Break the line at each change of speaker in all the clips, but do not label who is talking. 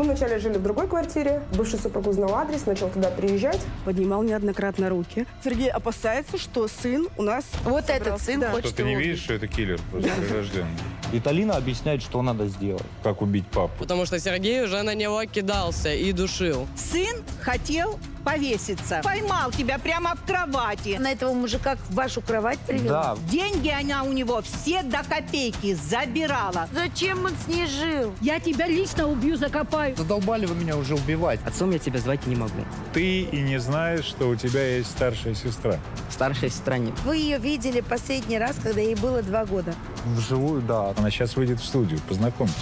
Мы вначале жили в другой квартире. Бывший супруг узнал адрес, начал туда приезжать. Поднимал неоднократно руки. Сергей опасается, что сын у нас...
Вот этот сын хочет
Что ты не
его
видишь, что это киллер просто прирожденный?
И Талина объясняет, что надо сделать.
Как убить папу?
Потому что Сергей уже на него кидался и душил.
Сын хотел повеситься. Поймал тебя прямо в кровати.
на этого мужика в вашу кровать привел?
Да,
Деньги она у него все до копейки забирала.
Зачем он с ней жил?
Я тебя лично убью, закопаю.
задолбали вы меня уже убивать.
Отцом я тебя звать не могу.
Ты и не знаешь, что у тебя есть старшая сестра.
Старшая сестра не...
Вы ее видели последний раз, когда ей было 2 года.
Вживую, да.
Она сейчас выйдет в студию, познакомьтесь.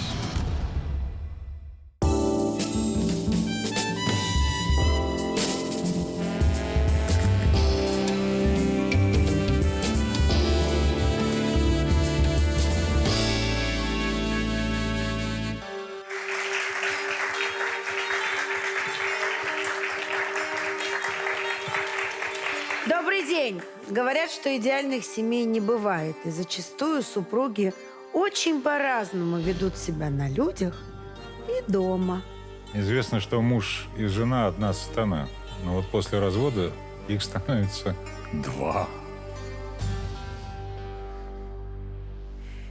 Добрый день! Говорят, что идеальных семей не бывает, и зачастую супруги очень по-разному ведут себя на людях и дома.
Известно, что муж и жена одна сатана. Но вот после развода их становится 2.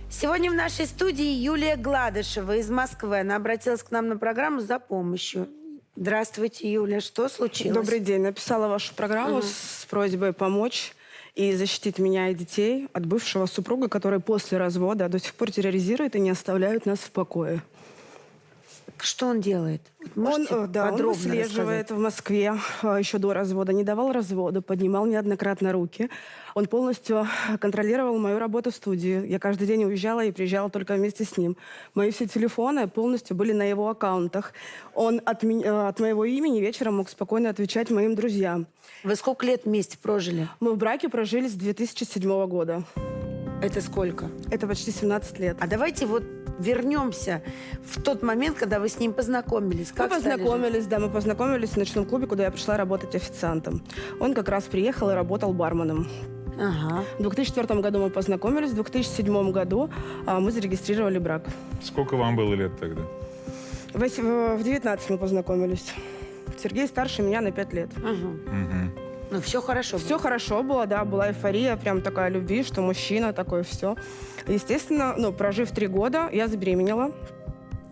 Сегодня в нашей студии Юлия Гладышева из Москвы. Она обратилась к нам на программу за помощью. Здравствуйте, Юля. Что случилось?
Добрый день. Написала вашу программу с просьбой помочь и защитить меня и детей от бывшего супруга, который после развода до сих пор терроризирует и не оставляет нас в покое.
Что он делает? Можете
Он
подробно
выслеживает
рассказать?
в Москве еще до развода, не давал развода, поднимал неоднократно руки. Он полностью контролировал мою работу в студии. Я каждый день уезжала и приезжала только вместе с ним. Мои все телефоны полностью были на его аккаунтах. Он от моего имени вечером мог спокойно отвечать моим друзьям.
Вы сколько лет вместе прожили?
Мы в браке прожили с 2007 года.
Это сколько?
Это почти 17 лет.
А давайте вот вернемся в тот момент, когда вы с ним познакомились. Как
Мы
стали жить?
познакомились в ночном клубе, куда я пришла работать официантом. Он как раз приехал и работал барменом.
Ага.
В 2004 году мы познакомились, в 2007 году мы зарегистрировали брак.
Сколько вам было лет тогда?
В 19 мы познакомились. Сергей старше меня на 5 лет.
Ну, все хорошо было.
Все хорошо было, да, была эйфория, прям такая любви, что мужчина такой, все. Естественно, прожив 3 года, я забеременела.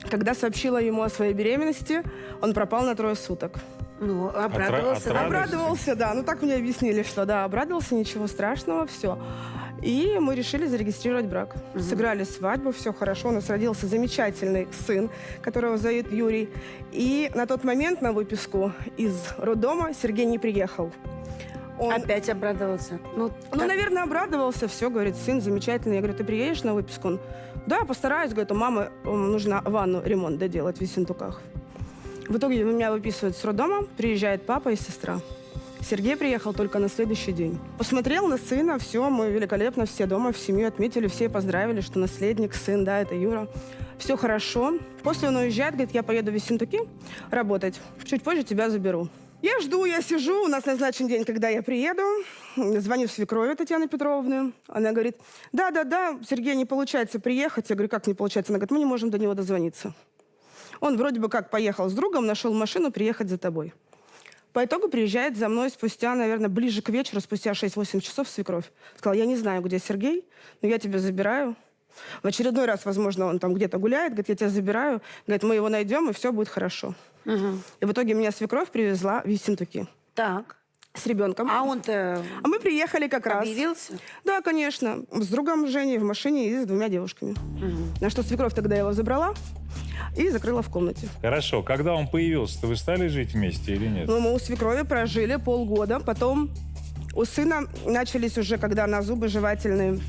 Когда сообщила ему о своей беременности, он пропал на 3 суток.
Ну, обрадовался.
Отра-
Обрадовался, да. Ну, так мне объяснили, что да, обрадовался, ничего страшного, все. И мы решили зарегистрировать брак. Сыграли свадьбу, все хорошо. У нас родился замечательный сын, которого зовут Юрий. И на тот момент на выписку из роддома Сергей не приехал. Он,
Опять обрадовался. Ну, так-
наверное, обрадовался. Все, говорит, сын замечательный. Я говорю, ты приедешь на выписку? Он, да, постараюсь. Говорит, у мамы нужно ванну, ремонт доделать в Ессентуках. В итоге меня выписывают с роддома, приезжает папа и сестра. Сергей приехал только на следующий день. Посмотрел на сына, все, мы великолепно, все дома, в семью отметили, все поздравили, что наследник, сын, да, это Юра. Все хорошо. После он уезжает, говорит, я поеду в Ессентуки работать, чуть позже тебя заберу. Я жду, я сижу, у нас назначен день, когда я приеду. Звоню свекрови Татьяны Петровны. Она говорит, да, Сергей, не получается приехать. Я говорю, как не получается? Она говорит, мы не можем до него дозвониться. Он вроде бы как поехал с другом, нашел машину приехать за тобой. По итогу приезжает за мной спустя, наверное, ближе к вечеру, спустя 6-8 часов свекровь. Сказала, я не знаю, где Сергей, но я тебя забираю. В очередной раз, возможно, он там где-то гуляет, говорит, я тебя забираю. Говорит, мы его найдем, и все будет хорошо. И в итоге меня свекровь привезла в Ессентуки
Так.
с ребенком.
А он-то
А мы приехали как раз.
объявился?
Да, конечно. С другом Женей в машине и с 2 девушками. На что свекровь тогда его забрала и закрыла в комнате.
Хорошо, когда он появился, вы стали жить вместе или нет?
Ну, мы у свекрови прожили полгода. Потом у сына начались уже, когда на зубы жевательные.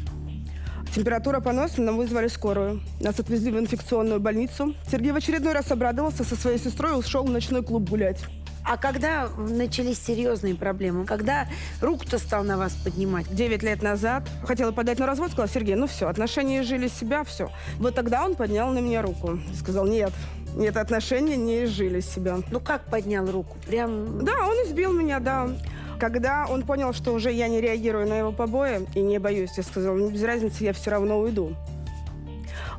Температура, понос, нам вызвали скорую. Нас отвезли в инфекционную больницу. Сергей в очередной раз обрадовался, со своей сестрой ушел в ночной клуб гулять.
А когда начались серьезные проблемы? Когда руку-то стал на вас поднимать?
9 лет назад хотела подать на развод, сказала, Сергей, ну все, отношения жили себя, все. Вот тогда он поднял на меня руку. Сказал, нет, отношения не изжили себя.
Ну, как поднял руку? Прям...
Да, он избил меня, да. Когда он понял, что уже я не реагирую на его побои и не боюсь, я сказала, ну, без разницы, я все равно уйду.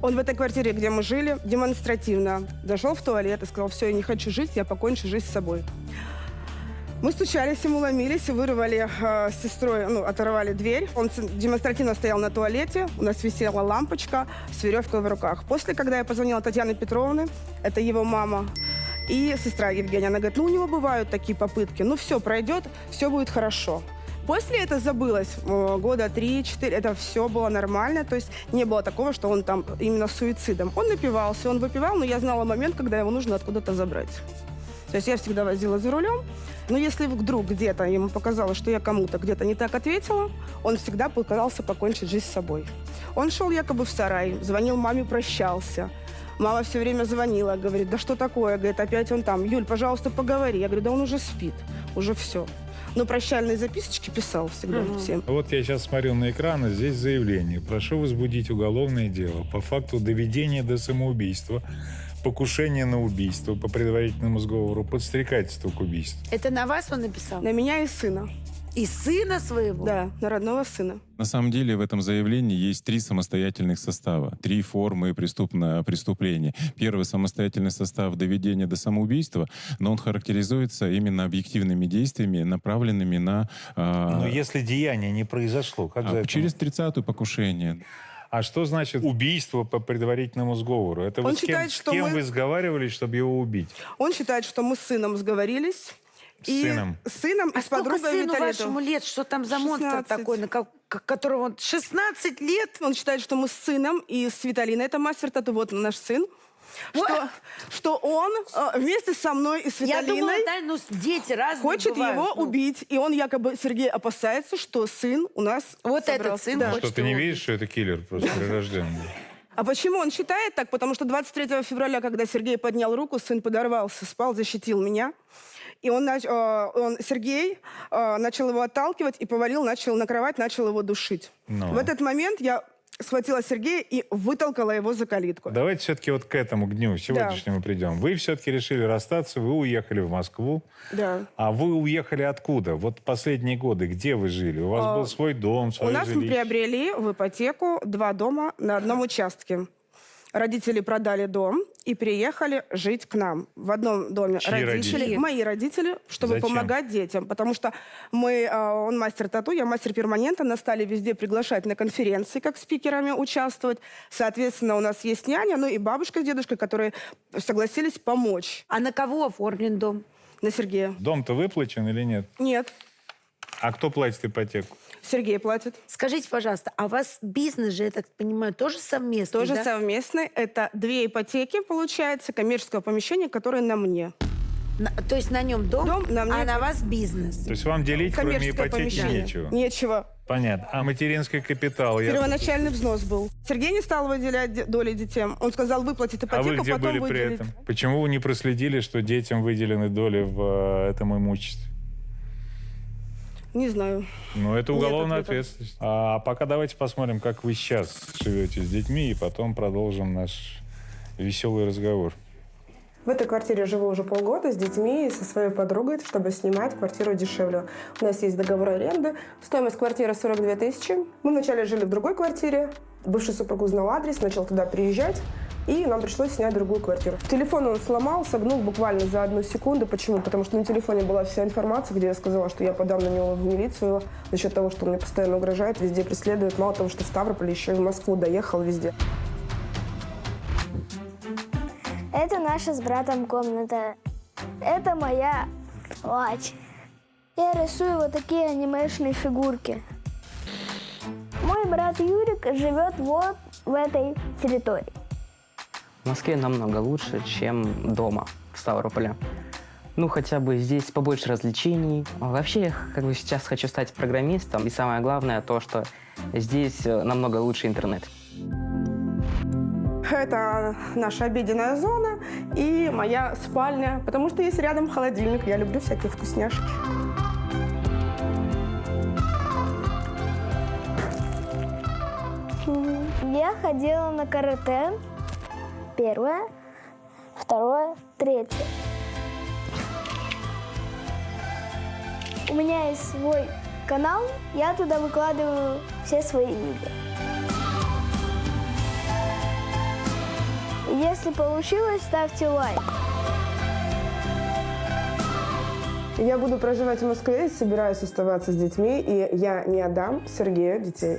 Он в этой квартире, где мы жили, демонстративно зашел в туалет и сказал: все, я не хочу жить, я покончу жизнь с собой. Мы стучались, ему ломились, вырвали с сестрой, оторвали дверь. Он демонстративно стоял на туалете, у нас висела лампочка с веревкой в руках. После, когда я позвонила Татьяне Петровне, это его мама, и сестра Евгения, она говорит: у него бывают такие попытки, все пройдет, все будет хорошо. После это забылось, года 3-4, это все было нормально, то есть не было такого, что он там именно суицидом. Он напивался, он выпивал, но я знала момент, когда его нужно откуда-то забрать. То есть я всегда возила за рулем, но если вдруг где-то ему показалось, что я кому-то где-то не так ответила, он всегда пытался покончить жизнь с собой. Он шел якобы в сарай, звонил маме, прощался. Мама все время звонила, говорит: да что такое? Говорит, опять он там. Юль, пожалуйста, поговори. Я говорю: да он уже спит, уже все. Но прощальные записочки писал всегда всем.
Вот я сейчас смотрел на экран, и здесь заявление. Прошу возбудить уголовное дело по факту доведения до самоубийства, покушения на убийство по предварительному сговору, подстрекательство к убийству.
Это на вас он написал?
На меня и сына.
И сына своего?
Да, на родного сына.
На самом деле в этом заявлении есть 3 самостоятельных состава, 3 формы преступления. Первый самостоятельный состав — доведение до самоубийства, но он характеризуется именно объективными действиями, направленными на...
Но если деяние не произошло, как за это?
Через 30-ю покушение.
А что значит убийство по предварительному сговору? Это
Он
вы
считает,
с кем вы сговаривались, чтобы его убить?
Он считает, что мы с сыном сговорились.
С сыном?
С сыном и
А
с
сколько
подругой
сыну
Виталетом.
вашему лет? Что там за монстр
16.
такой, которого он... 16 лет?
Он считает, что мы с сыном и с Виталиной, это мастер тату, вот наш сын, что он вместе со мной и с
Я думала,
Виталиной
дети разные
хочет
бывают.
его убить. И он якобы, Сергей, опасается, что сын у нас
Вот
собрался.
этот сын
Да.
хочет
Что, ты не
его
видишь, что это киллер просто прирожденный?
А почему он считает так? Потому что 23 февраля, когда Сергей поднял руку, сын подорвался, спал, защитил меня. И Сергей начал его отталкивать и повалил, начал на кровать, начал его душить.
Но.
В этот момент я схватила Сергея и вытолкала его за калитку.
Давайте все-таки вот к этому, к дню сегодняшнему придем. Вы все-таки решили расстаться, вы уехали в Москву.
Да.
А вы уехали откуда? Вот последние годы где вы жили? У вас был свой дом, свое
У нас мы
жилище?
приобрели в ипотеку 2 дома на одном участке. Родители продали дом и приехали жить к нам. В одном доме
Чьи родители?
мои родители, чтобы
Зачем?
помогать детям. Потому что он мастер тату, я мастер перманента. Нас стали везде приглашать на конференции, как спикерами участвовать. Соответственно, у нас есть няня, и бабушка с дедушкой, которые согласились помочь.
А на кого оформлен дом?
На Сергея.
Дом-то выплачен или нет?
Нет,
А кто платит ипотеку?
Сергей платит.
Скажите, пожалуйста, а у вас бизнес же, я так понимаю, тоже совместный,
Тоже
да?
совместный. Это 2 ипотеки, получается, коммерческого помещения, которое на мне.
То есть на нем дом,
Дом на мне.
а на вас бизнес.
То есть вам делить, кроме
Коммерческое
ипотеки,
помещение.
нечего?
Нечего.
Понятно. А материнский капитал?
Первоначальный взнос был. Сергей не стал выделять доли детям. Он сказал, выплатит
А
ипотеку,
вы где
потом
были при
выделит.
этом? Почему вы не проследили, что детям выделены доли в этом имуществе?
Не знаю.
Ну, это
Нет
уголовная
ответа.
ответственность. А пока давайте посмотрим, как вы сейчас живете с детьми, и потом продолжим наш веселый разговор.
В этой квартире живу уже полгода с детьми и со своей подругой, чтобы снимать квартиру дешевле. У нас есть договор аренды. Стоимость квартиры 42 тысячи. Мы вначале жили в другой квартире. Бывший супруг узнал адрес, начал туда приезжать. И нам пришлось снять другую квартиру. Телефон он сломал, согнул буквально за 1 секунду. Почему? Потому что на телефоне была вся информация, где я сказала, что я подам на него в милицию за счет того, что он мне постоянно угрожает, везде преследует. Мало того, что в Ставрополе, еще и в Москву доехал везде.
Это наша с братом комната. Это моя кровать. Я рисую вот такие анимешные фигурки. Мой брат Юрик живет вот в этой территории.
В Москве намного лучше, чем дома в Ставрополе. Хотя бы здесь побольше развлечений. Вообще, я сейчас хочу стать программистом. И самое главное то, что здесь намного лучше интернет.
Это наша обеденная зона и моя спальня, потому что есть рядом холодильник. Я люблю всякие вкусняшки.
Я ходила на карате. 1, 2, 3. У меня есть свой канал, я туда выкладываю все свои видео. Если получилось, ставьте лайк.
Я буду проживать в Москве и собираюсь оставаться с детьми, и я не отдам Сергею детей.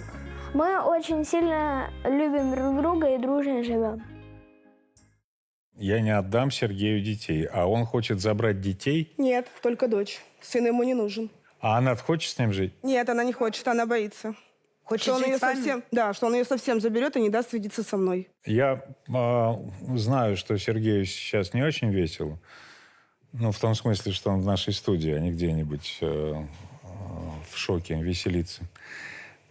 Мы очень сильно любим друг друга и дружно живем.
Я не отдам Сергею детей, а он хочет забрать детей,
Нет, только дочь. Сын ему не нужен.
а она хочет с ним жить?
Нет, она не хочет, она боится.
Хочет
Что он
жить
ее
с вами?
совсем, да, что он ее совсем заберет и не даст видеться со мной.
Я знаю, что Сергею сейчас не очень весело. Ну, в том смысле, что он в нашей студии, а не где-нибудь в шоке, веселится.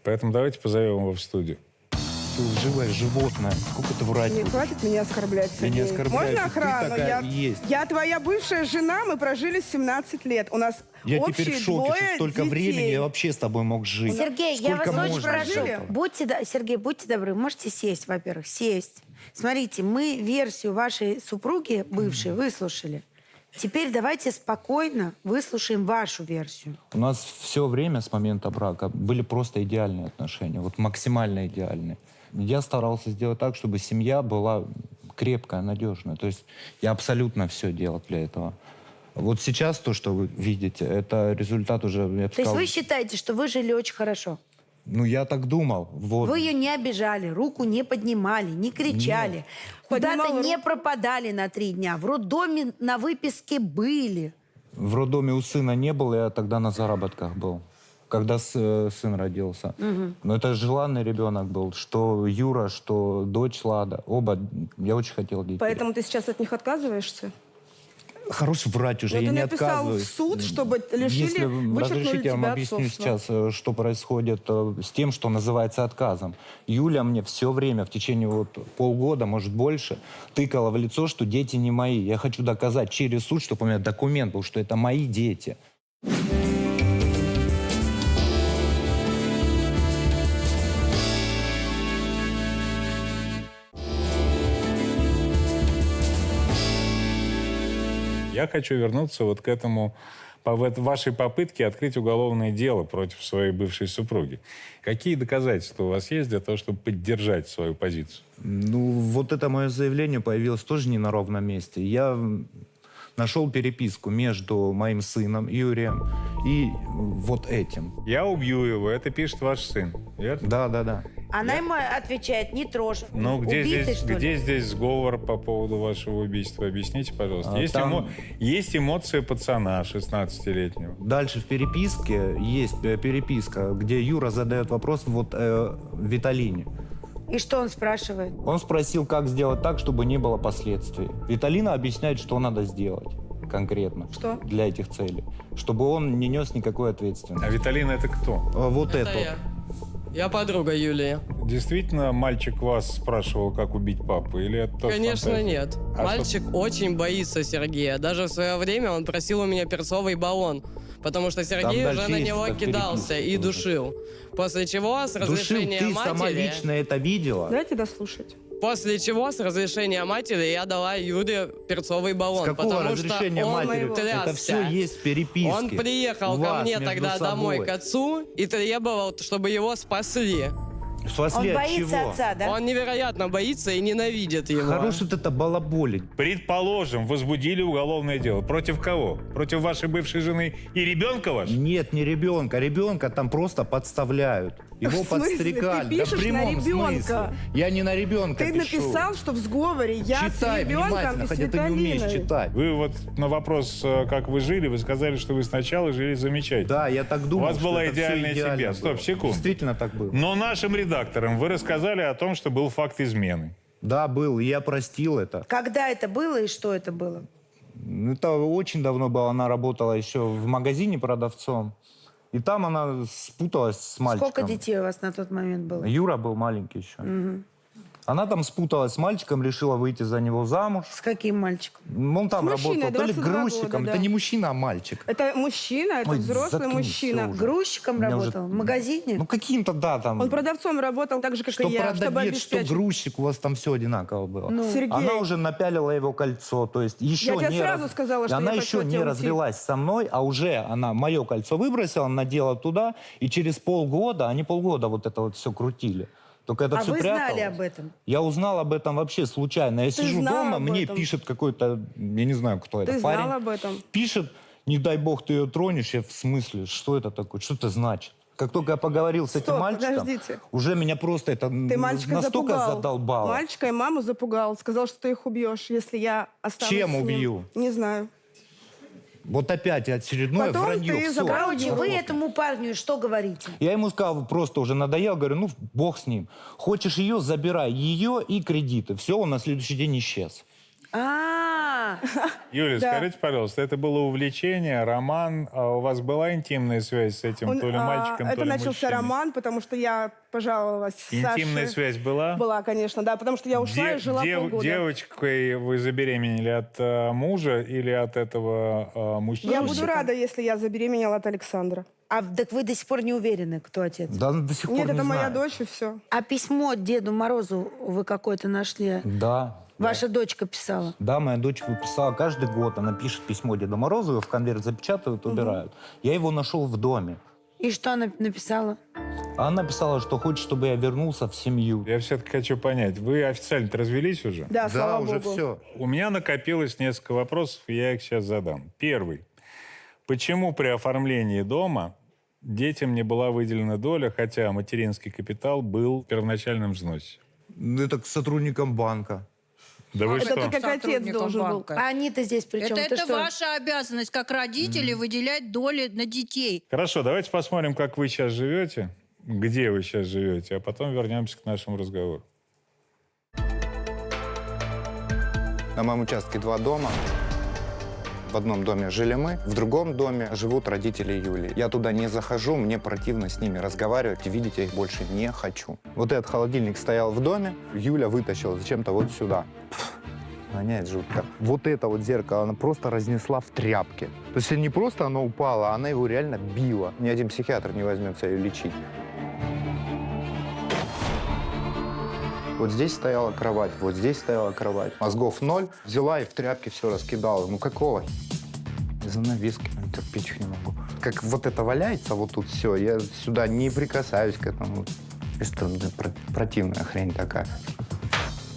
Поэтому давайте позовем его в студию.
Ты лживое животное. Сколько ты врать
Не
будешь?
хватит меня оскорблять,
Я не
Сергей.
оскорбляю,
Можно
ты
охрану?
такая есть.
Я твоя бывшая жена, мы прожили 17 лет. У нас
Я
общие
теперь в шоке, что
двое
столько
детей.
времени я вообще с тобой мог жить.
Сергей, я вас
Сколько
очень
можно
прошу.
этого?
Сергей, будьте добры, можете сесть, во-первых, сесть. Смотрите, мы версию вашей супруги бывшей выслушали. Теперь давайте спокойно выслушаем вашу версию.
У нас все время с момента брака были просто идеальные отношения, вот максимально идеальные. Я старался сделать так, чтобы семья была крепкая, надежная. То есть я абсолютно все делал для этого. Вот сейчас то, что вы видите, это результат уже, я бы
То есть
сказал,
вы считаете, что вы жили очень хорошо?
ну я так думал. Вот.
Вы ее не обижали, руку не поднимали, не кричали, куда-то
Поднимала
не
руку.
пропадали на 3 дня, в роддоме на выписке были.
В роддоме у сына не было, я тогда на заработках был, когда сын родился. Но это желанный ребенок был, что Юра, что дочь Лада. Оба, я очень хотел детей.
Поэтому ты сейчас от них отказываешься?
Хорош врать уже,
Но
я
ты
не
написал
отказываюсь.
в суд, чтобы лишили,
Если
вычеркнули
разрешите, я вам
тебя
объясню
отцовства.
сейчас, что происходит с тем, что называется отказом. Юля мне все время, в течение вот полгода, может больше, тыкала в лицо, что дети не мои. Я хочу доказать через суд, чтобы у меня документ был, что это мои дети.
Я хочу вернуться вот к этому, вашей попытке открыть уголовное дело против своей бывшей супруги. Какие доказательства у вас есть для того, чтобы поддержать свою позицию?
Ну, вот это мое заявление появилось тоже не на ровном месте. Я нашел переписку между моим сыном Юрием и вот этим.
Я убью его, это пишет ваш сын, верно?
Да.
Она ему отвечает, не трожь.
Ну,
Убитый, что ли?
где здесь сговор по поводу вашего убийства? Объясните, пожалуйста. Есть эмоции пацана 16-летнего.
Дальше в переписке есть переписка, где Юра задает вопрос вот Виталине.
И что он спрашивает?
Он спросил, как сделать так, чтобы не было последствий. Виталина объясняет, что надо сделать конкретно
Что?
для этих целей, чтобы он не нес никакой
А
ответственности.
Виталина это кто?
Вот
Это
это.
я. Я подруга Юлии.
Действительно, мальчик вас спрашивал, как убить папу? Или это тоже
Конечно,
фантазия?
нет.
А
Мальчик очень боится Сергея. Даже в свое время он просил у меня перцовый баллон. Потому что Сергей
дальше
уже на
есть
него
это в
кидался
переписке
и
тоже.
душил. После чего с
Душил,
разрешения
ты сама
матери...
лично это видела?
Дайте дослушать.
После чего с разрешения матери я дала Юре перцовый баллон.
С какого
потому
разрешения
что он
матери?
трясся.
Это все есть в переписке.
Он приехал
У
ко
вас
мне
между
тогда
собой.
домой к отцу и требовал, чтобы его спасли.
Спасли
Он
от
боится
чего?
отца, да?
Он невероятно боится и ненавидит его.
Хорош вот это балаболить.
Предположим, возбудили уголовное дело. Против кого? Против вашей бывшей жены и ребенка вашего?
Нет, не ребенка. Ребенка там просто подставляют. Его
В смысле?
подстрекали.
Ты
Да в
пишешь на
прямом
ребенка?
смысле. Я не на ребенка
Ты
пишу.
написал, что в сговоре я
Читай
с ребенком
внимательно,
и с
хотя ты не умеешь
Виталиной.
читать.
Вы вот на вопрос, как вы жили, вы сказали, что вы сначала жили замечательно.
Да, я так думал.
У вас
что
была
это всё
идеальная
идеально
семья.
было.
Стоп, секунду.
Действительно так было.
Но нашим редакторам вы рассказали о том, что был факт измены.
Да, был, и я простил это.
Когда это было и что это было?
Это очень давно было. Она работала еще в магазине продавцом. И там она спуталась с мальчиком.
Сколько детей у вас на тот момент было?
Юра был маленький еще. Она там спуталась с мальчиком, решила выйти за него замуж.
С каким мальчиком?
Он там
С мужчиной,
работал то ли
22
грузчиком.
года, да.
Это не мужчина, а мальчик.
Это мужчина, это
Ой,
взрослый
заткнись
мужчина.
всё уже.
Грузчиком
У меня уже-
работал? В магазине?
Ну каким-то, да, там.
Он продавцом работал так же, как
что
и я, чтобы
продавец, что
обеспечить.
грузчик, у вас там все одинаково было.
Ну.
Сергей,
Она уже напялила его кольцо, то есть еще
Я тебе
не
сразу сказала, что
она
я
еще
хочу от
не
тебя уйти.
развелась со мной, а уже она мое кольцо выбросила, надела туда, и через полгода, они полгода вот это вот все крутили. Только это
А
все
вы
пряталось.
знали об этом?
Я узнал об этом вообще случайно. Я сижу
знал
дома,
об
мне
этом?
пишет какой-то, я не знаю, кто
Ты
это,
знал
парень.
об этом?
Пишет, не дай бог ты ее тронешь. Я в смысле, что это такое, что это значит? Как только я поговорил с этим
Стоп,
мальчиком,
подождите.
уже меня просто это
Ты мальчика
настолько
запугал.
задолбало.
Мальчика и маму запугал. Сказал, что ты их убьешь, если я останусь
Чем
с ним.
убью?
Не знаю.
Вот опять очередное
Потом
вранье.
ты
Всё.
забрал
Короче, вы этому парню что говорите?
Я ему сказал, просто уже надоел, говорю, ну, бог с ним. Хочешь ее, забирай ее и кредиты. Все, он на следующий день исчез.
Юля,
Да.
скажите, пожалуйста, это было увлечение, роман, а у вас была интимная связь с этим то ли мальчиком, то
Это
ли
начался
мужчиной?
роман, потому что я пожаловалась
Интимная
Саше.
связь была?
Была, конечно, да, потому что я ушла и жила полгода.
Девочкой вы забеременели от мужа или от этого мужчины?
Я буду рада, если я забеременела от Александра.
А так вы до сих пор не уверены, кто отец?
Да, до сих пор
Нет,
не
это моя
знаю.
дочь, и все.
А письмо Деду Морозу вы какое-то нашли?
Да.
Ваша дочка писала?
Да, моя дочь выписала каждый год. Она пишет письмо Деду Морозу, его в конверт запечатывают, убирают. Я его нашел в доме.
И что она написала?
Она написала, что хочет, чтобы я вернулся в семью.
Я все-таки хочу понять, вы официально развелись уже?
Да, слава
уже
богу.
все.
У меня накопилось несколько вопросов, и я их сейчас задам. Первый. Почему при оформлении дома детям не была выделена доля, хотя материнский капитал был в первоначальном взносе?
Это к сотрудникам банка.
Да вы
Это
что?
как отец должен был.
А они-то здесь при чем?
Это
Ты что?
ваша обязанность, как родителей, выделять доли на детей.
Хорошо, давайте посмотрим, как вы сейчас живете, где вы сейчас живете, а потом вернемся к нашему разговору.
На моем участке 2 дома. В одном доме жили мы, в другом доме живут родители Юли. Я туда не захожу, мне противно с ними разговаривать, и видеть я их больше не хочу. Вот этот холодильник стоял в доме, Юля вытащила зачем-то вот сюда. Воняет жутко. Вот это вот зеркало она просто разнесла в тряпки. То есть не просто оно упало, а она его реально била. Ни один психиатр не возьмется ее лечить. Вот здесь стояла кровать, вот здесь стояла кровать. Мозгов 0. Взяла и в тряпке все раскидала. Ну какого? Занавески, терпеть их не могу. Как вот это валяется, вот тут все, я сюда не прикасаюсь к этому. И что, противная хрень такая.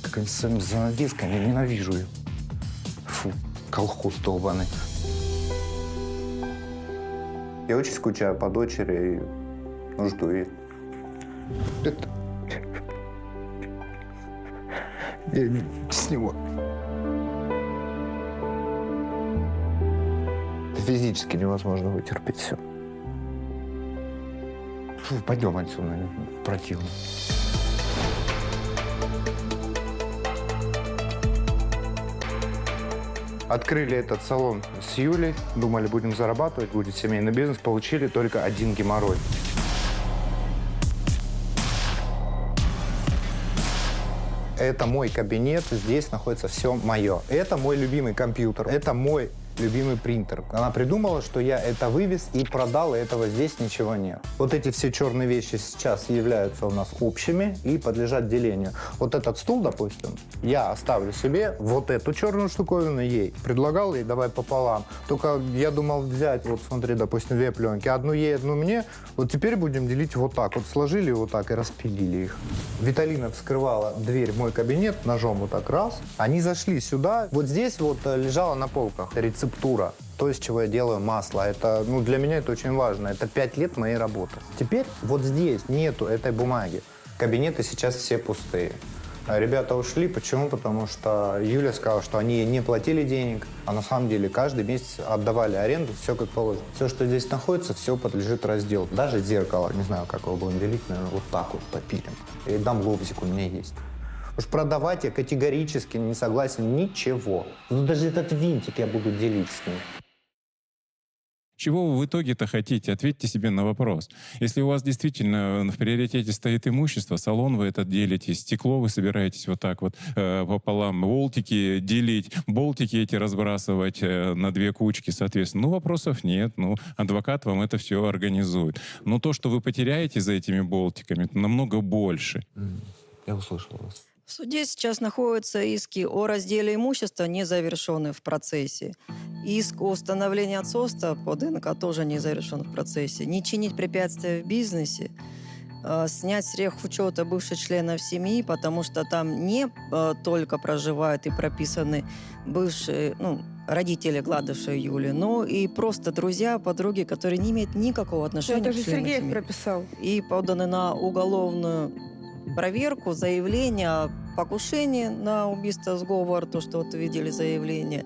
Как они с своими занавесками, я ненавижу ее. Фу, колхоз долбаный. Я очень скучаю по дочери и жду ее. Это... Я с него. Это физически невозможно вытерпеть все. Фу, пойдем отсюда, противно. Открыли этот салон с Юлей, думали, будем зарабатывать, будет семейный бизнес, получили только один геморрой. Это мой кабинет, здесь находится все мое. Это мой любимый компьютер, это мой любимый принтер. Она придумала, что я это вывез и продал, и этого здесь ничего нет. Вот эти все черные вещи сейчас являются у нас общими и подлежат делению. Вот этот стул, допустим, я оставлю себе, вот эту черную штуковину ей. Предлагал ей, давай пополам. Только я думал взять, вот смотри, допустим, 2 пленки. Одну ей, одну мне. Вот теперь будем делить вот так. Вот сложили вот так и распилили их. Виталина вскрывала дверь в мой кабинет ножом вот так раз. Они зашли сюда. Вот здесь вот лежала на полках рецептура. То, из чего я делаю масло. Это, ну, для меня это очень важно. Это 5 лет моей работы. Теперь вот здесь нету этой бумаги. Кабинеты сейчас все пустые. А ребята ушли. Почему? Потому что Юля сказала, что они ей не платили денег, а на самом деле каждый месяц отдавали аренду, все как положено. Все, что здесь находится, все подлежит разделу. Даже зеркало, не знаю, как его будем делить, наверное, вот так вот попилим. И дам лобзик, у меня есть. Уж продавать я категорически не согласен ничего. Ну даже этот винтик я буду делить с ним.
Чего вы в итоге-то хотите? Ответьте себе на вопрос. Если у вас действительно в приоритете стоит имущество, салон вы это делите, стекло вы собираетесь вот так вот пополам, болтики делить, болтики эти разбрасывать на 2 кучки, соответственно. Ну, вопросов нет. Ну, адвокат вам это все организует. Но то, что вы потеряете за этими болтиками, это намного больше.
Я услышал вас.
В суде сейчас находятся иски о разделе имущества, не завершенные в процессе. Иск о установлении отцовства по ДНК тоже не завершен в процессе. Не чинить препятствия в бизнесе снять с рехучета бывших членов семьи, потому что там не только проживают и прописаны бывшие, родители гладившей Юли, но и просто друзья, подруги, которые не имеют никакого отношения
Это
к
же
членам
Сергеев
семьи.
прописал.
И поданы на уголовную проверку, заявление о покушении на убийство, сговор, то, что вот видели заявление.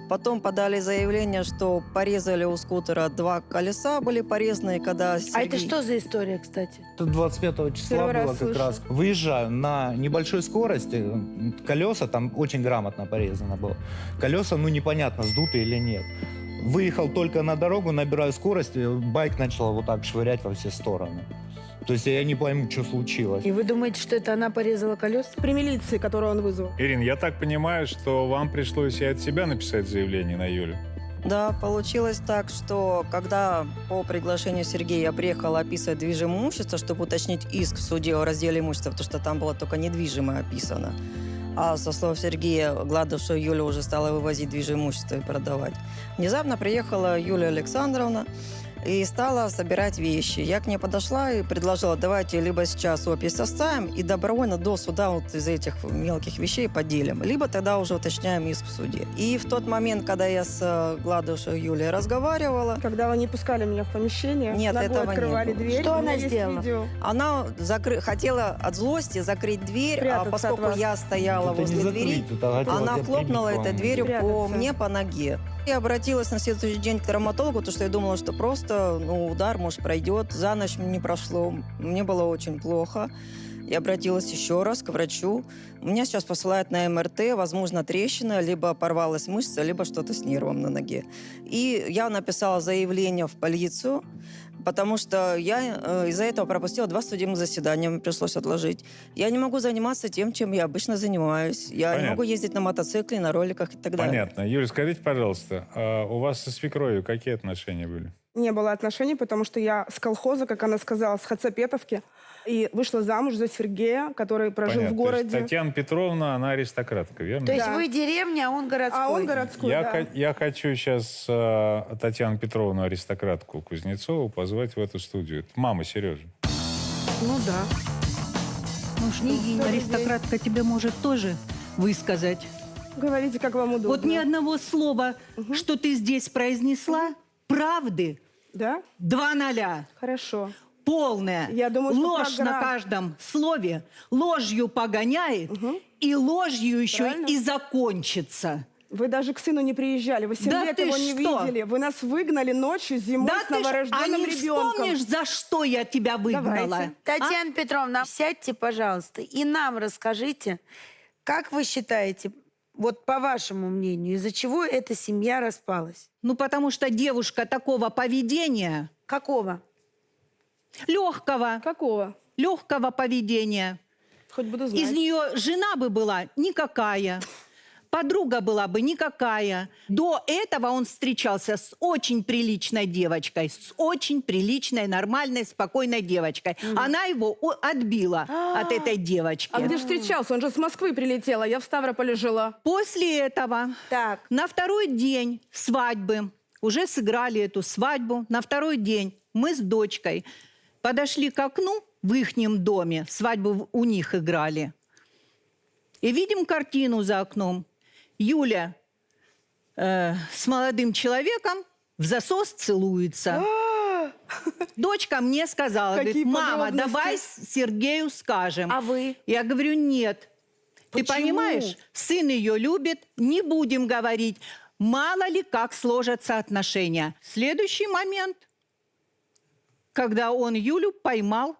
Потом подали заявление, что порезали у скутера 2 колеса, были порезаны, когда
А
Сергей...
это что за история, кстати?
Это 25 числа
Первый
было
раз
как
слышу.
раз. Выезжаю на небольшой скорости, колеса там очень грамотно порезано было. Колеса, непонятно, сдуты или нет. Выехал только на дорогу, набираю скорость, и байк начал вот так швырять во все стороны. То есть я не пойму, что случилось.
И вы думаете, что это она порезала колеса?
При милиции, которую он вызвал.
Ирина, я так понимаю, что вам пришлось и от себя написать заявление на Юлю.
Да, получилось так, что когда по приглашению Сергея я приехала описывать движимое имущество, чтобы уточнить иск в суде о разделе имущества, потому что там было только недвижимое описано. А со слов Сергея, гладившая Юля уже стала вывозить движимое имущество и продавать. Внезапно приехала Юлия Александровна и стала собирать вещи. Я к ней подошла и предложила, давайте либо сейчас опись составим и добровольно до суда вот из этих мелких вещей поделим, либо тогда уже уточняем иск в суде. И в тот момент, когда я с гладившей Юлией разговаривала...
Когда вы не пускали меня в помещение,
Нет,
ногой
этого не
открывали
было.
дверь.
Что
у меня
она
есть
сделала?
видео.
Она хотела от злости закрыть дверь, а
Спрятаться
поскольку
от вас.
я стояла
Это не
возле
закрыть,
двери,
это хотела
она
тебя
хлопнула
прибить,
этой
по-моему.
дверью по
Спрятаться.
мне, по ноге. Я обратилась на следующий день к травматологу, потому что я думала, что просто удар, может, пройдет. За ночь не прошло. Мне было очень плохо. Я обратилась еще раз к врачу. Меня сейчас посылают на МРТ. Возможно, трещина, либо порвалась мышца, либо что-то с нервом на ноге. И я написала заявление в полицию, потому что я из-за этого пропустила 2 судебных заседания, мне пришлось отложить. Я не могу заниматься тем, чем я обычно занимаюсь. Я не
Понятно.
могу ездить на мотоцикле, на роликах и так далее.
Понятно. Юля, скажите, пожалуйста, а у вас со свекровью какие отношения были?
Не было отношений, потому что я с колхоза, как она сказала, с Хацапетовки, и вышла замуж за Сергея, который прожил
Понятно.
в
То есть
городе.
Татьяна Петровна, она аристократка, верно?
То есть
Да.
вы деревня, а он городской.
А он городской, да.
Я хочу сейчас Татьяну Петровну, аристократку Кузнецову, позвать в эту студию. Это мама Сережи.
Ну да.
Ну, княгиня, аристократка тебе может тоже высказать.
Говорите, как вам удобно.
Вот ни одного слова, что ты здесь произнесла, правды
Да?
2-0.
Хорошо.
Полная.
Я думаю, что
ложь на
программа-
каждом слове ложью погоняет, и ложью еще
Правильно.
и закончится.
Вы даже к сыну не приезжали. Вы 7
Да
лет
ты
его не
что?
видели. Вы нас выгнали ночью, зимой
Да
с
ты ж, а
новорожденным
не
ребенком.
вспомнишь, за что я тебя выгнала?
Давайте.
Татьяна Петровна, сядьте, пожалуйста, и нам расскажите, как вы считаете, вот по вашему мнению, из-за чего эта семья распалась?
Ну, потому что девушка такого поведения,
Какого?
легкого поведения,
Хоть буду знать.
из нее жена бы была никакая, подруга была бы никакая. До этого он встречался с очень приличной девочкой, с очень приличной, нормальной, спокойной девочкой. Она его отбила от этой девочки.
А где ж встречался? Он же с Москвы прилетел, а я в Ставрополе жила.
После этого
Так.
на второй день свадьбы, уже сыграли эту свадьбу, на второй день мы с дочкой подошли к окну в ихнем доме, свадьбу у них играли, и видим картину за окном. Юля с молодым человеком в засос целуется. Дочка мне сказала,
Какие
говорит, мама,
подробности.
давай Сергею скажем.
А вы?
Я говорю, нет. Ты
Почему?
понимаешь, сын ее любит, не будем говорить. Мало ли как сложатся отношения. Следующий момент, когда он Юлю поймал.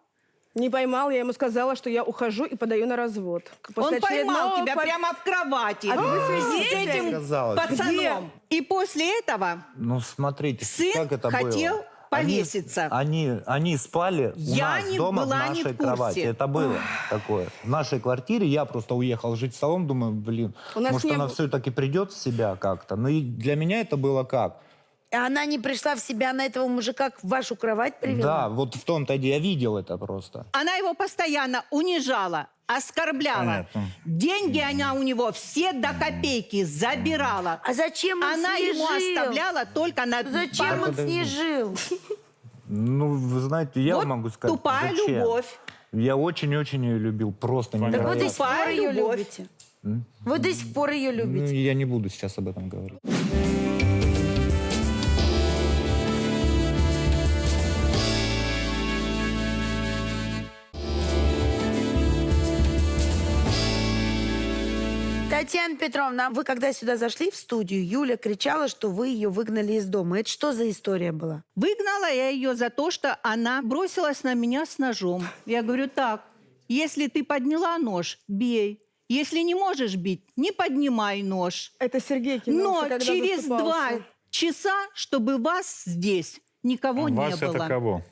Не поймал, я ему сказала, что я ухожу и подаю на развод. После
Он поймал
очередного
тебя прямо в кровати.
А вы
с
свидетель?
этим
Сказала.
пацаном. И после этого
Ну, смотрите,
сын
как это
хотел
было.
повеситься.
Они спали у
Я
нас
не
дома
была
в
не
нашей
в курсе.
кровати. Это было такое. В нашей квартире я просто уехал жить в салон, думаю, блин,
У нас
может,
не
она
было-
все-таки придет в себя как-то. Ну и для меня это было как?
А она не пришла в себя, на этого мужика в вашу кровать привела?
Да, вот в том-то и я видел это просто.
Она его постоянно унижала, оскорбляла.
Понятно.
Деньги она у него все до копейки забирала.
А зачем он
Она
с ней
ему
жил?
оставляла только на
Зачем
пару-
он с ней жил?
Ну, вы знаете, я
Вот
могу сказать,
тупая
зачем.
любовь.
Я очень-очень ее любил, просто
Так вы до
невероятно.
сих пор ее
Любовь.
любите? Вы до сих пор ее
Ну,
любите?
я не буду сейчас об этом говорить.
Татьяна Петровна, вы когда сюда зашли в студию, Юля кричала, что вы ее выгнали из дома. Это что за история была?
Выгнала я ее за то, что она бросилась на меня с ножом. Я говорю, так, если ты подняла нож, бей. Если не можешь бить, не поднимай нож.
Это Сергей кинулся,
Но
когда
через
заступался.
2 часа, чтобы вас здесь никого не
Вас
было.
это кого?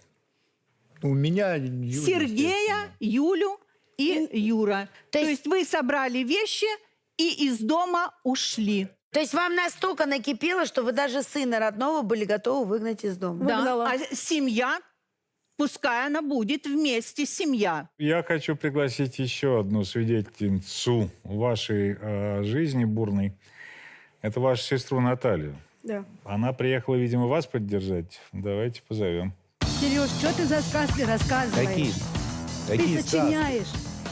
У меня Юля,
Сергея, Юлю и Юра.
То
То
есть-
есть вы собрали вещи и из дома ушли.
То есть вам настолько накипело, что вы даже сына родного были готовы выгнать из дома?
Выгнала.
Да. А семья, пускай она будет вместе, семья.
Я хочу пригласить еще одну свидетельницу вашей жизни бурной. Это вашу сестру Наталью.
Да.
Она приехала, видимо, вас поддержать. Давайте позовем.
Сереж, что ты за сказки рассказываешь?
Какие?
Ты
Какие
сочиняешь.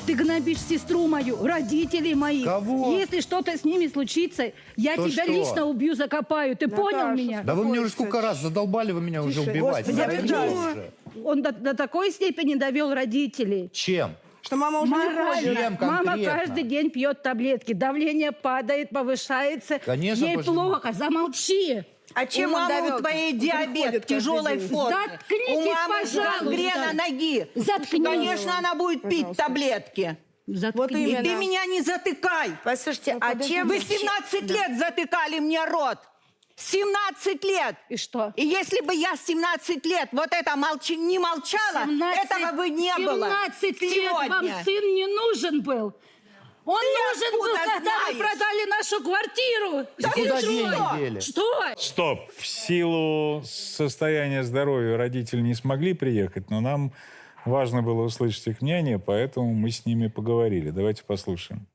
Ты гнобишь сестру мою, родителей моих.
Кого?
Если что-то с ними случится, я
То
тебя
что?
лично убью, закопаю. Ты понял меня?
Да вы мне уже сколько раз задолбали, вы меня уже
Тише.
убивать.
Господи,
Надо
опять
уже.
Он до такой степени довел родителей.
Чем?
Что мама уже не
Морально.
ходит.
Чем
Мама
конкретно?
каждый день пьет таблетки. Давление падает, повышается.
Конечно,
Ей
почему?
плохо. Замолчи.
А чем
у
он
мамы
довел?
твоей
приходит
диабет
каждый
тяжелой
день.
формы.
Заткнитесь,
У мамы
пожалуйста.
гангрена ноги.
Заткнись.
Конечно, она будет пить
Пожалуйста.
таблетки.
Вот
И
именно.
ты меня не затыкай.
Послушайте, а чем...
Вы 17 лет затыкали мне рот. 17 лет.
И что?
И если бы я 17 лет вот это не молчала,
17
этого бы не было.
17 лет вам
сегодня.
сын не нужен был. Он нужен был,
откуда
когда вы
знаешь?
продали нашу квартиру.
Да куда
Что?
деньги дели?
Что?
Стоп! В силу состояния здоровья родители не смогли приехать, но нам важно было услышать их мнение, поэтому мы с ними поговорили. Давайте послушаем.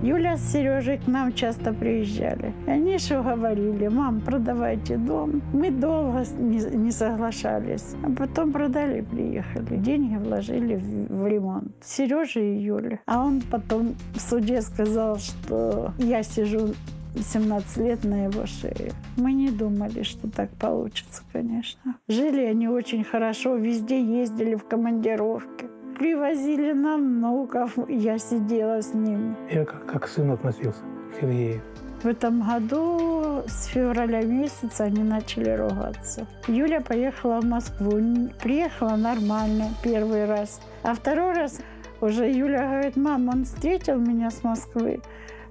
Юля с Сережей к нам часто приезжали. И они что говорили: мам, продавайте дом. Мы долго не соглашались. А потом продали и приехали. Деньги вложили в ремонт. Сережа и Юля. А он потом в суде сказал, что я сижу 17 лет на его шее. Мы не думали, что так получится, конечно. Жили они очень хорошо, везде ездили в командировки. Привозили нам внуков, я сидела с ними.
Я как к сыну относился, к Сергею.
В этом году с февраля месяца они начали ругаться. Юля поехала в Москву. Приехала нормально первый раз. А второй раз уже Юля говорит: мам, он встретил меня с Москвы.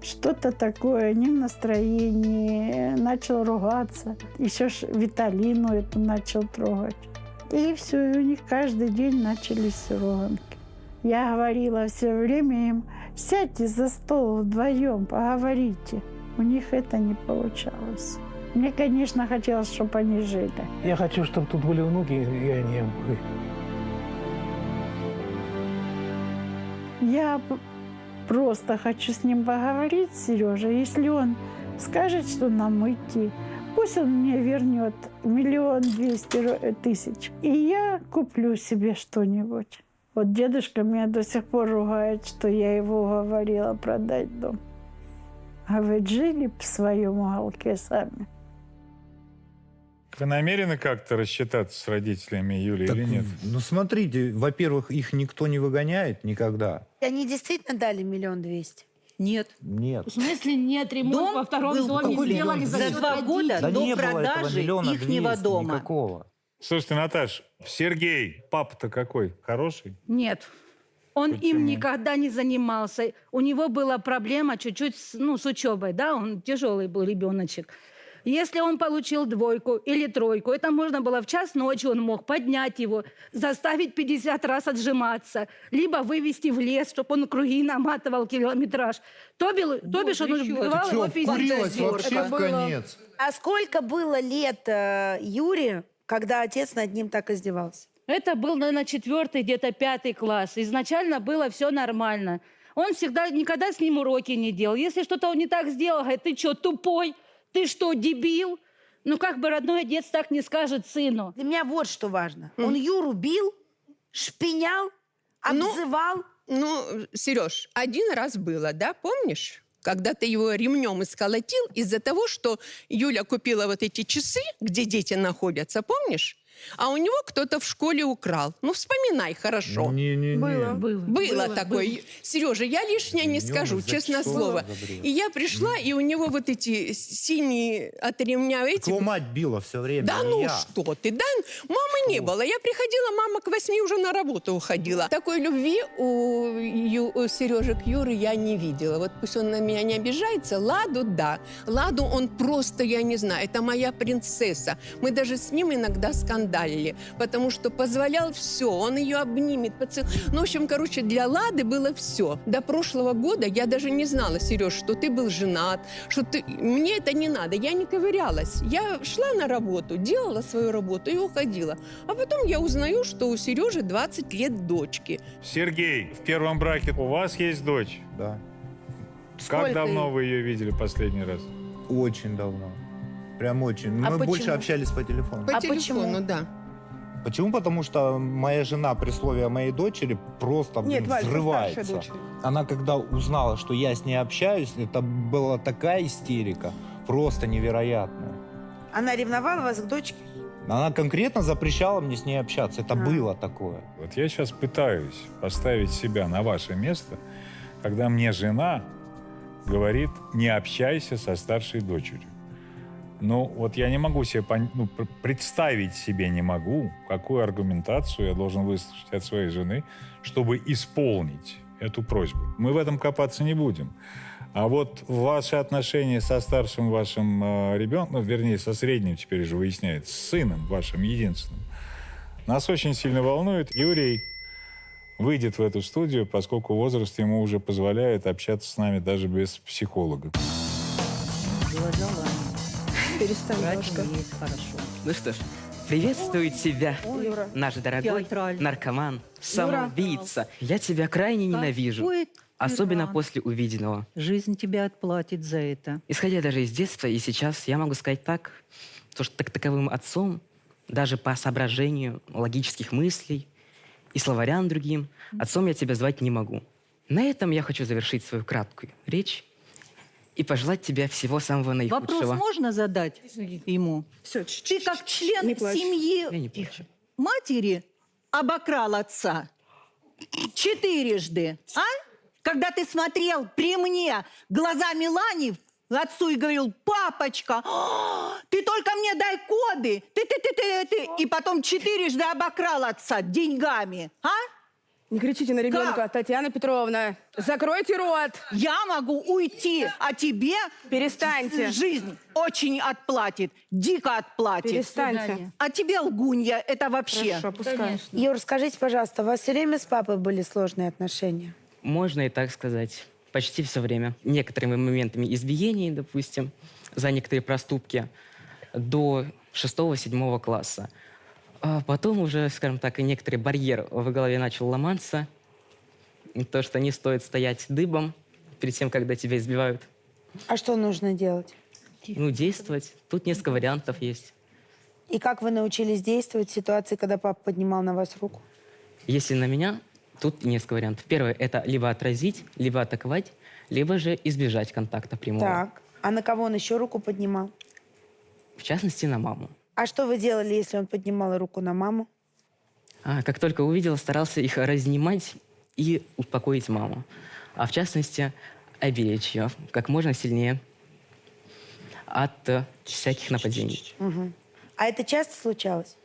Что-то такое, не в настроении. Начал ругаться. Еще ж Виталину эту начал трогать. И все, и у них каждый день начались руганки. Я говорила все время им: сядьте за стол вдвоем, поговорите. У них это не получалось. Мне, конечно, хотелось, чтобы они жили.
Я хочу, чтобы тут были внуки, и они были.
Я просто хочу с ним поговорить, Сережа. Если он скажет, что нам идти, пусть он мне вернет 1 200 000. И я куплю себе что-нибудь. Вот дедушка меня до сих пор ругает, что я его говорила продать дом. Говорит, жили в своем уголке сами.
Вы намерены как-то рассчитаться с родителями Юли
Так,
или нет?
Ну, смотрите, во-первых, их никто не выгоняет никогда.
Они действительно дали 1 200 000?
Нет.
Нет.
В смысле нет? Ремонт
Дом
во втором
был
доме
куплен
сделали за
за
счет
2 года
Да
до
не было этого
продажи
1 200
ихнего
000
дома.
никакого.
Слушайте, Наташ, Сергей, папа-то какой? Хороший?
Нет. Он
Почему?
им никогда не занимался. У него была проблема чуть-чуть с учебой, да, он тяжелый был ребеночек. Если он получил 2 или 3, это можно было в час ночи, он мог поднять его, заставить 50 раз отжиматься, либо вывести в лес, чтобы он круги наматывал километраж. То бишь он убивал его физически.
Это было- А сколько было лет Юре, когда отец над ним так издевался?
Это был, наверное, 4-й, где-то 5 класс. Изначально было все нормально. Он всегда, никогда с ним уроки не делал. Если что-то он не так сделал, говорит: ты что, тупой? Ты что, дебил? Ну как бы родной отец так не скажет сыну?
Для меня вот что важно. Он Юру бил, шпинял, обзывал.
Ну, Сереж, один раз было, да, помнишь? Когда ты его ремнем исколотил из-за того, что Юля купила вот эти часы, где дети находятся, помнишь? А у него кто-то в школе украл. Ну, вспоминай хорошо. Было такое. Сережа, я лишнее не скажу, честное слово. И я пришла, и у него вот эти синие от ремня эти...
Его мать била все время.
Да ну что ты, да? Мамы не было. Я приходила, мама к 8 уже на работу уходила. Такой любви у Сережи к Юре я не видела. Вот пусть он на меня не обижается. Ладу, да. Ладу он просто, я не знаю, это моя принцесса. Мы даже с ним иногда скандалили, потому что позволял все. Он ее обнимет, поцелует. Ну, в общем, короче, для Лады было все. До прошлого года я даже не знала, Сереж, что ты был женат, что ты... Мне это не надо, я не ковырялась. Я шла на работу, делала свою работу и уходила. А потом я узнаю, что у Сережи 20 лет дочки.
Сергей, в первом браке у вас есть дочь?
Да.
Как давно вы ее видели последний раз?
Очень давно. Прям очень.
А
Мы
почему?
больше общались по телефону.
По телефону, да.
Почему? Потому что моя жена при слове о моей дочери просто
Нет, Валь, ты
взрывается.
старшая дочь.
Она когда узнала, что я с ней общаюсь, это была такая истерика, просто невероятная.
Она ревновала вас к дочке?
Она конкретно запрещала мне с ней общаться. Это было такое.
Вот я сейчас пытаюсь поставить себя на ваше место, когда мне жена говорит, не общайся со старшей дочерью. Ну, вот я не могу себе представить себе не могу, какую аргументацию я должен выслушать от своей жены, чтобы исполнить эту просьбу. Мы в этом копаться не будем. А вот ваши отношения со старшим вашим ребенком, ну, вернее, со средним теперь уже выясняется, с сыном вашим единственным, нас очень сильно волнует. Юрий выйдет в эту студию, поскольку возраст ему уже позволяет общаться с нами даже без психолога.
Перестань, девушка.
Ну что ж, приветствую тебя,
Юра.
наш дорогой наркоман, самоубийца. Я тебя крайне ненавижу.
Какой
Особенно
тиран.
после увиденного.
Жизнь тебя отплатит за это.
Исходя даже из детства и сейчас, я могу сказать так, то, что таковым отцом, даже по соображению логических мыслей и словарям другим, отцом я тебя звать не могу. На этом я хочу завершить свою краткую речь и пожелать тебе всего самого наихудшего.
Вопрос можно задать ему?
Все,
Ты как член
не плачь.
Я
семьи
не плачу.
матери обокрал отца 4-жды, а? Когда ты смотрел при мне глазами Лани отцу и говорил: папочка, ты только мне дай коды, ты. И потом 4-жды обокрал отца деньгами, а?
Не кричите на ребенка,
Как?
Татьяна Петровна. Закройте рот.
Я могу уйти, а тебе
Перестаньте.
жизнь очень отплатит, дико отплатит.
Перестаньте.
А тебе, лгунья, это вообще...
Хорошо, пускай.
Юр, скажите, пожалуйста, у вас все время с папой были сложные отношения?
Можно и так сказать. Почти все время. Некоторыми моментами избиений, допустим, за некоторые проступки до 6-7 класса. А потом уже, скажем так, и некоторый барьер в голове начал ломаться. И то, что не стоит стоять дыбом перед тем, когда тебя избивают.
А что нужно делать?
Ну, действовать. Тут несколько вариантов есть.
И как вы научились действовать в ситуации, когда папа поднимал на вас руку?
Если на меня, тут несколько вариантов. Первое – это либо отразить, либо атаковать, либо же избежать контакта прямого.
Так. А на кого он еще руку поднимал?
В частности, на маму.
А что вы делали, если он поднимал руку на маму?
Как только увидел, старался их разнимать и успокоить маму. А в частности, оберечь ее как можно сильнее от всяких нападений.
Угу. А это часто случалось?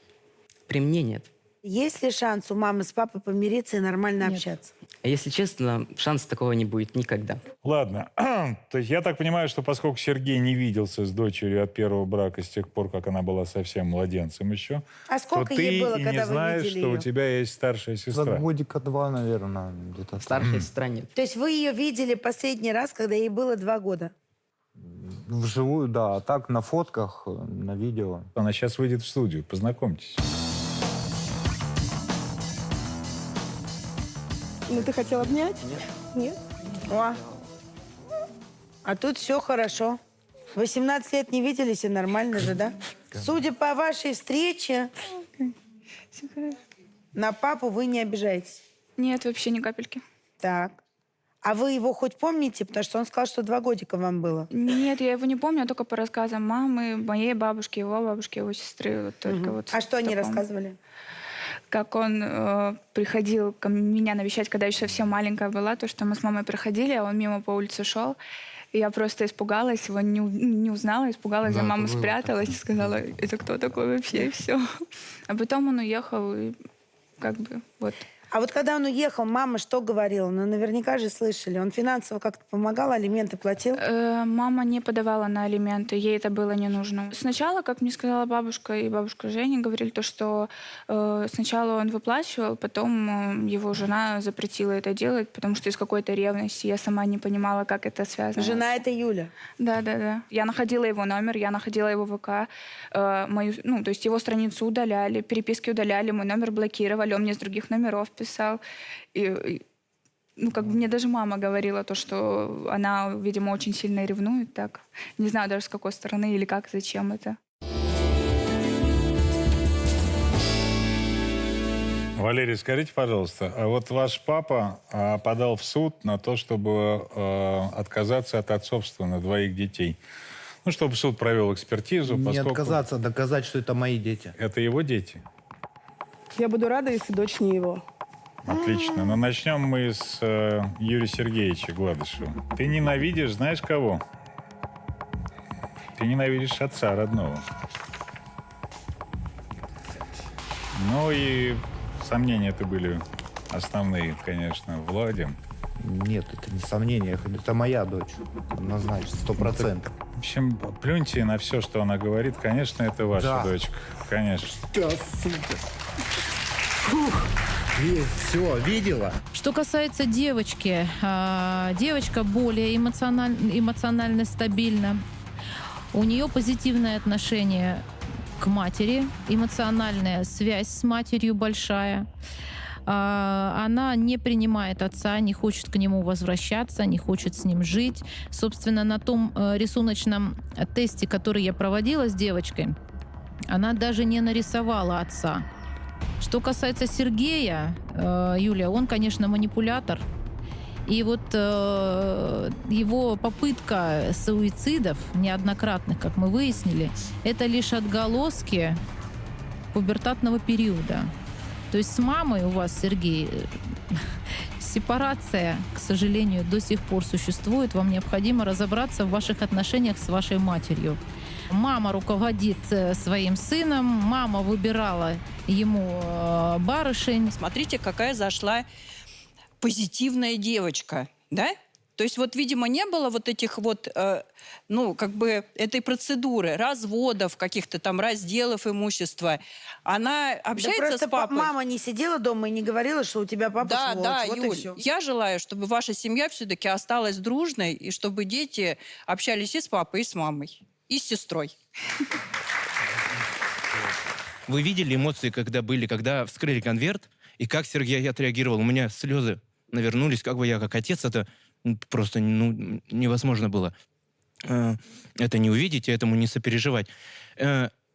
При мне нет.
Есть ли шанс у мамы с папой помириться и нормально общаться?
А если честно, шанса такого не будет никогда.
Ладно. То есть я так понимаю, что поскольку Сергей не виделся с дочерью от первого брака с тех пор, как она была совсем младенцем еще,
А сколько
то
ей
ты
было,
и
когда
не
вы
знаешь,
видели
что
ее?
у тебя есть старшая сестра.
За годика 2, наверное, где-то.
Старшая сестра нет.
То есть вы ее видели последний раз, когда ей было 2 года?
Вживую, да. А так на фотках, на видео.
Она сейчас выйдет в студию, познакомьтесь.
Ну, ты хотел обнять?
Нет. О. А тут все хорошо. 18 лет не виделись, и нормально же, да? Судя по вашей встрече, на папу вы не обижаетесь?
Нет, вообще ни капельки.
Так. А вы его хоть помните? Потому что он сказал, что 2 годика вам было.
Нет, я его не помню, а только по рассказам мамы, моей бабушки, его сестры. Вот только вот
А что они
таком.
рассказывали?
Как он приходил меня навещать, когда еще совсем маленькая была, то, что мы с мамой приходили, а он мимо по улице шел. И я просто испугалась, его не узнала, испугалась,
Да,
за маму
это было
спряталась и сказала, это кто такой вообще, и все. А потом он уехал, и как бы вот.
А вот когда он уехал, мама что говорила? Ну, наверняка же слышали. Он финансово как-то помогал, алименты платил?
Мама не подавала на алименты, ей это было не нужно. Сначала, как мне сказала бабушка и бабушка Женя, говорили то, что сначала он выплачивал, потом его жена запретила это делать, потому что из какой-то ревности. Я сама не понимала, как это связано.
Жена — это Юля?
Да. Я находила его номер, я находила его ВК, то есть его страницу удаляли, переписки удаляли, мой номер блокировали, он мне с других номеров писал. Мне даже мама говорила то, что она, видимо, очень сильно ревнует так. Не знаю даже с какой стороны или как, зачем это.
Валерий, скажите, пожалуйста, а вот ваш папа подал в суд на то, чтобы отказаться от отцовства на 2 детей. Ну, чтобы суд провел экспертизу,
Не
поскольку...
отказаться, а доказать, что это мои дети.
Это его дети?
Я буду рада, если дочь не его.
Отлично. Но начнем мы с Юрия Сергеевича Гладышева. Ты ненавидишь, знаешь кого? Ты ненавидишь отца родного. Ну и сомнения-то были основные, конечно, Владим.
Нет, это не сомнение, это моя дочь. Однозначно, 100%.
В общем, плюньте на все, что она говорит. Конечно, это ваша дочка. Конечно.
Да, супер. Фух. Все, видела?
Что касается девочки, девочка более эмоционально стабильна. У нее позитивное отношение к матери, эмоциональная связь с матерью большая. Она не принимает отца, не хочет к нему возвращаться, не хочет с ним жить. Собственно, на том рисуночном тесте, который я проводила с девочкой, она даже не нарисовала отца. Что касается Сергея, Юлия, он, конечно, манипулятор. И вот его попытка суицидов неоднократных, как мы выяснили, это лишь отголоски пубертатного периода. То есть с мамой у вас, Сергей, сепарация, к сожалению, до сих пор существует. Вам необходимо разобраться в ваших отношениях с вашей матерью. Мама руководит своим сыном, мама выбирала ему барышень.
Смотрите, какая зашла позитивная девочка, да? То есть вот, видимо, не было вот этих вот, этой процедуры, разводов, каких-то там разделов имущества. Она общается с папой.
Мама не сидела дома и не говорила, что у тебя папа сволочь.
Да,
вот
Юль,
и все.
я желаю, чтобы ваша семья все-таки осталась дружной, и чтобы дети общались и с папой, и с мамой, и с сестрой.
Вы видели эмоции, когда вскрыли конверт, и как Сергей отреагировал? У меня слезы навернулись, я как отец, это просто невозможно было. Это не увидеть, и этому не сопереживать.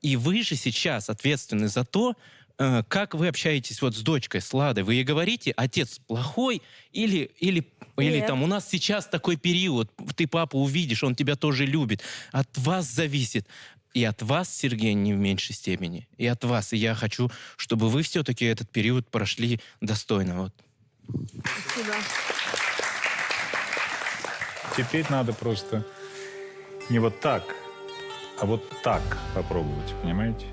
И вы же сейчас ответственны за то, как вы общаетесь с дочкой, с Ладой. Вы ей говорите, отец плохой, или там у нас сейчас такой период, ты папу увидишь, он тебя тоже любит. От вас зависит. И от вас, Сергей, не в меньшей степени. И от вас. И я хочу, чтобы вы все-таки этот период прошли достойно.
Спасибо.
Теперь надо просто не вот так, а вот так попробовать, понимаете?